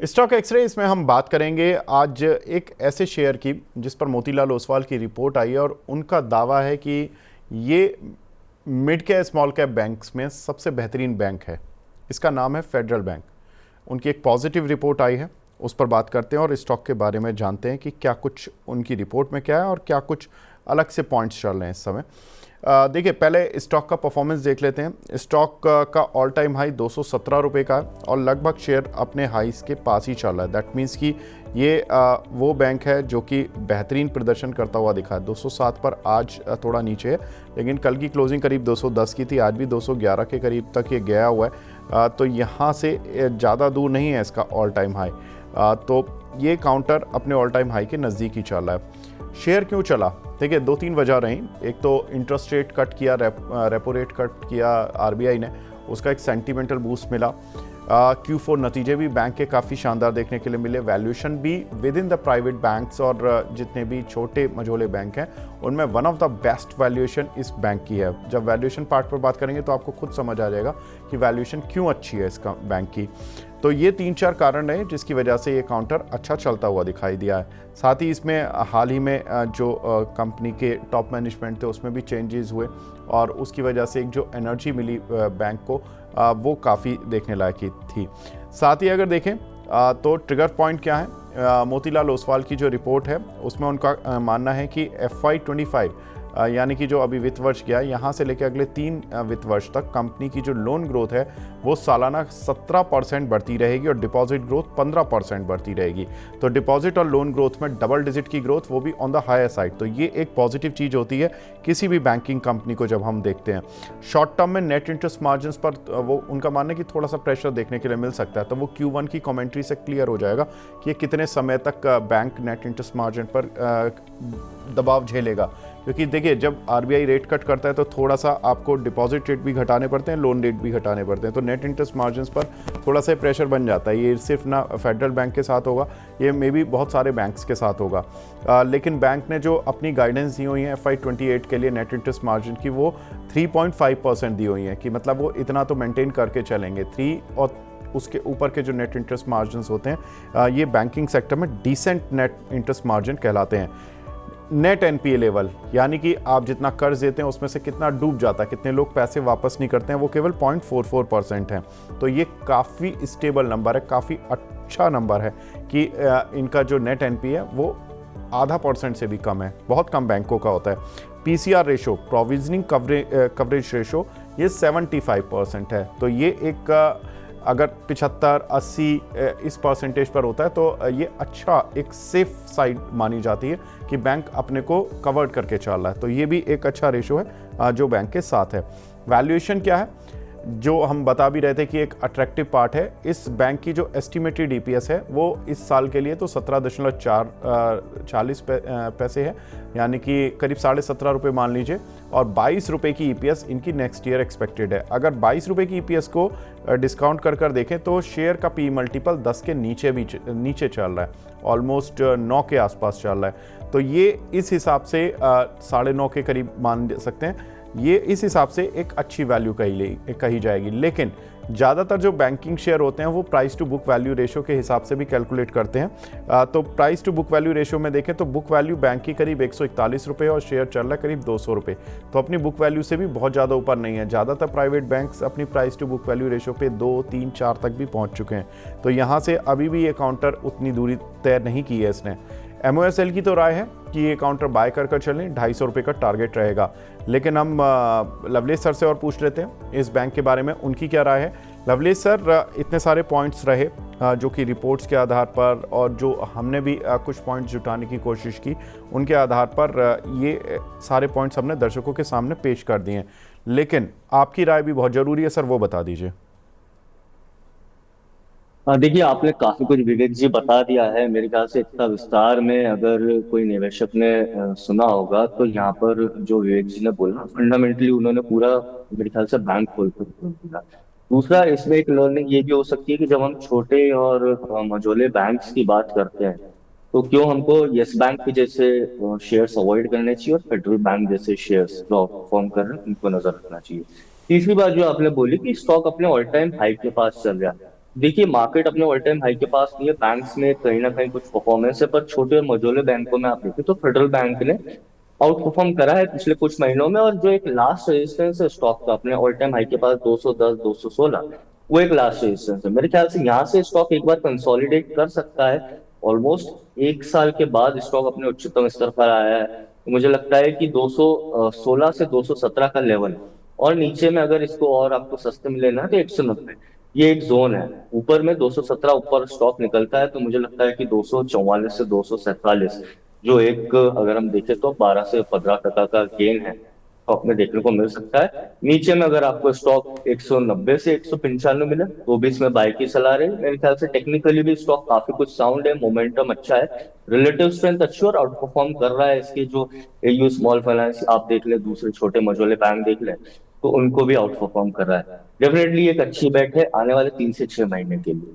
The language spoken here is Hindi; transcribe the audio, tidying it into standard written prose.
स्टॉक एक्सरे इसमें हम बात करेंगे आज एक ऐसे शेयर की जिस पर मोतीलाल ओसवाल की रिपोर्ट आई है और उनका दावा है कि ये mid cap small cap banks में सबसे बेहतरीन बैंक है। इसका नाम है फेडरल बैंक। उनकी एक पॉजिटिव रिपोर्ट आई है, उस पर बात करते हैं और स्टॉक के बारे में जानते हैं कि क्या कुछ उनकी रिपोर्ट में क्या है और क्या कुछ अलग से पॉइंट्स चल रहे हैं इस समय। देखिए, पहले स्टॉक का परफॉर्मेंस देख लेते हैं। स्टॉक का ऑल टाइम हाई 217 रुपये का है और लगभग शेयर अपने हाईस के पास ही चल रहा है। दैट मीन्स कि ये वो बैंक है जो कि बेहतरीन प्रदर्शन करता हुआ दिखा है। 207 पर आज थोड़ा नीचे है, लेकिन कल की क्लोजिंग करीब 210 की थी, आज भी 211 के करीब तक ये गया हुआ है। तो यहाँ से ज़्यादा दूर नहीं है इसका ऑल टाइम हाई। तो ये काउंटर अपने ऑल टाइम हाई के नज़दीक ही चल रहा है। शेयर क्यों चला? देखिए, 2-3 वजह रही। एक तो इंटरेस्ट रेट कट किया, रेपो रेट कट किया आरबीआई ने, उसका एक सेंटिमेंटल बूस्ट मिला। Q4 नतीजे भी बैंक के काफ़ी शानदार देखने के लिए मिले। वैल्यूएशन भी with in the private banks और जितने भी छोटे मझोले बैंक हैं उनमें one of the best valuation इस बैंक की है। जब वैल्यूएशन पार्ट पर बात करेंगे तो आपको खुद समझ आ जाएगा कि वैल्यूएशन क्यों अच्छी है इसका बैंक की। तो ये 3-4 कारण रहे जिसकी वजह से ये काउंटर अच्छा चलता हुआ दिखाई दिया है। साथ ही इसमें हाल ही में जो कंपनी के टॉप मैनेजमेंट थे उसमें भी चेंजेस हुए और उसकी वजह से एक जो एनर्जी मिली बैंक को वो काफ़ी देखने लायक थी। साथ ही अगर देखें तो ट्रिगर पॉइंट क्या है, मोतीलाल ओसवाल की जो रिपोर्ट है उसमें उनका मानना है कि FY25 यानी कि जो अभी वित्त वर्ष गया, यहाँ से लेकर अगले 3 वित्त वर्ष तक कंपनी की जो लोन ग्रोथ है वो सालाना 17% बढ़ती रहेगी और डिपॉजिट ग्रोथ 15% बढ़ती रहेगी। तो डिपॉजिट और लोन ग्रोथ में डबल डिजिट की ग्रोथ, वो भी ऑन द हायर साइड। तो ये एक पॉजिटिव चीज़ होती है किसी भी बैंकिंग कंपनी को जब हम देखते हैं। शॉर्ट टर्म में नेट इंटरेस्ट मार्जिन पर वो उनका मानना है कि थोड़ा सा प्रेशर देखने के लिए मिल सकता है। तो वो Q1 की कमेंट्री से क्लियर हो जाएगा कि ये कितने समय तक बैंक नेट इंटरेस्ट मार्जिन पर दबाव झेलेगा। क्योंकि देखिए, जब आरबीआई रेट कट करता है तो थोड़ा सा आपको डिपॉजिट रेट भी घटाने पड़ते हैं, लोन रेट भी घटाने पड़ते हैं। तो नेट इंटरेस्ट मार्जिन पर थोड़ा सा प्रेशर बन जाता है। ये सिर्फ ना फेडरल बैंक के साथ होगा, ये मे बी बहुत सारे बैंक्स के साथ होगा। लेकिन बैंक ने जो अपनी गाइडेंस दी हुई है FY28 के लिए नेट इंटरेस्ट मार्जिन की, वो 3.5% दी हुई है कि मतलब वो इतना तो मेंटेन करके चलेंगे। 3 और उसके ऊपर के जो नेट इंटरेस्ट मार्जिन होते हैं ये बैंकिंग सेक्टर में डिसेंट नेट इंटरेस्ट मार्जिन कहलाते हैं। नेट एनपीए लेवल, यानी कि आप जितना कर्ज देते हैं उसमें से कितना डूब जाता है, कितने लोग पैसे वापस नहीं करते हैं, वो केवल 0.44% है। तो ये काफ़ी स्टेबल नंबर है, काफ़ी अच्छा नंबर है कि इनका जो नेट एनपीए है वो 0.5% से भी कम है। बहुत कम बैंकों का होता है। PCR ratio, provisioning coverage ratio, ये 75% है। तो ये एक अगर 75-80 इस परसेंटेज पर होता है तो ये अच्छा एक सेफ साइड मानी जाती है कि बैंक अपने को कवर करके चल रहा है। तो ये भी एक अच्छा रेशो है जो बैंक के साथ है। वैल्यूएशन क्या है, जो हम बता भी रहे थे कि एक अट्रैक्टिव पार्ट है। इस बैंक की जो एस्टिमेटेड ईपीएस है वो इस साल के लिए तो 17.40 पैसे है, यानी कि करीब 17.5 रुपये मान लीजिए, और 22 रुपये की ईपीएस इनकी नेक्स्ट ईयर एक्सपेक्टेड है। अगर 22 रुपये की ईपीएस को डिस्काउंट कर देखें तो शेयर का पी मल्टीपल 10 के नीचे चल रहा है, ऑलमोस्ट 9 के आसपास चल रहा है। तो ये इस हिसाब से 9.5 के करीब मान सकते हैं। ये इस हिसाब से एक अच्छी वैल्यू कही जाएगी। लेकिन ज़्यादातर जो बैंकिंग शेयर होते हैं वो price to book value ratio के हिसाब से भी कैलकुलेट करते हैं। तो price to book value ratio में देखें तो बुक वैल्यू बैंक की करीब 141 रुपये और शेयर चल रहा है करीब 200 रुपये। तो अपनी बुक वैल्यू से भी बहुत ज़्यादा ऊपर नहीं है। ज़्यादातर प्राइवेट बैंक्स अपनी price to book value ratio पे 2, 3, 4 तक भी पहुँच चुके हैं। तो यहाँ से अभी भी ये काउंटर उतनी दूरी तय नहीं की है इसने। MOSL की तो राय है कि ये काउंटर बाय कर चलें, 250 रुपये का टारगेट रहेगा। लेकिन हम लवलेश सर से और पूछ लेते हैं इस बैंक के बारे में, उनकी क्या राय है। लवलेश सर, इतने सारे पॉइंट्स रहे जो कि रिपोर्ट्स के आधार पर और जो हमने भी कुछ पॉइंट्स जुटाने की कोशिश की, उनके आधार पर ये सारे पॉइंट्स हमने दर्शकों के सामने पेश कर दिए हैं। लेकिन आपकी राय भी बहुत ज़रूरी है सर, वो बता दीजिए। देखिए, आपने काफी कुछ विवेक जी बता दिया है। मेरे ख्याल से इतना विस्तार में अगर कोई निवेशक ने सुना होगा तो यहाँ पर जो विवेक जी ने बोला, फंडामेंटली उन्होंने पूरा मेरे ख्याल से बैंक खोल कर बोला। दूसरा, इसमें एक लर्निंग ये भी हो सकती है कि जब हम छोटे और मझोले बैंक्स की बात करते हैं तो क्यों हमको यस बैंक के जैसे शेयर्स अवॉइड करने चाहिए और फेडरल बैंक जैसे शेयर्स जो परफॉर्म कर रहे हैं उनको नजर रखना चाहिए। तीसरी बात जो आपने बोली कि स्टॉक अपने ऑल टाइम हाई के पास चल रहा है, देखिए, मार्केट अपने ऑल टाइम हाई के पास नहीं है, बैंक्स में कहीं ना कहीं कुछ परफॉर्मेंस है, पर छोटे और मझोले बैंकों में आप देखें तो फेडरल बैंक ने आउट परफॉर्म करा है पिछले कुछ महीनों में। और जो एक लास्ट रेजिस्टेंस है स्टॉक का अपने ऑल टाइम हाई के पास 210 216, वो एक लास्ट रेजिस्टेंस है। मेरे ख्याल से यहाँ से स्टॉक एक बार कंसोलिडेट कर सकता है। ऑलमोस्ट एक साल के बाद स्टॉक अपने उच्चतम स्तर पर आया है, तो मुझे लगता है कि 216 से 217 का लेवल, और नीचे में अगर इसको और आपको सस्ते में लेना है तो 190, ये एक जोन है। ऊपर में 217 ऊपर स्टॉक निकलता है तो मुझे लगता है कि 244 से 247, जो एक अगर हम देखें तो 12 से 15% का गेन है स्टॉक में देखने को मिल सकता है। नीचे में अगर आपको स्टॉक 190 से 195 मिले तो भी इसमें बाय की सलाह रही। मेरे ख्याल से टेक्निकली भी स्टॉक काफी कुछ साउंड है, मोमेंटम अच्छा है, रिलेटिव स्ट्रेंथ अच्छी, और आउट परफॉर्म कर रहा है। इसके जो एयू स्मॉल फाइनेंस आप देख ले, दूसरे छोटे मझोले बैंक देख ले, तो उनको भी आउट परफॉर्म कर रहा है। डेफिनेटली एक अच्छी बेट है आने वाले 3 से 6 महीने के लिए।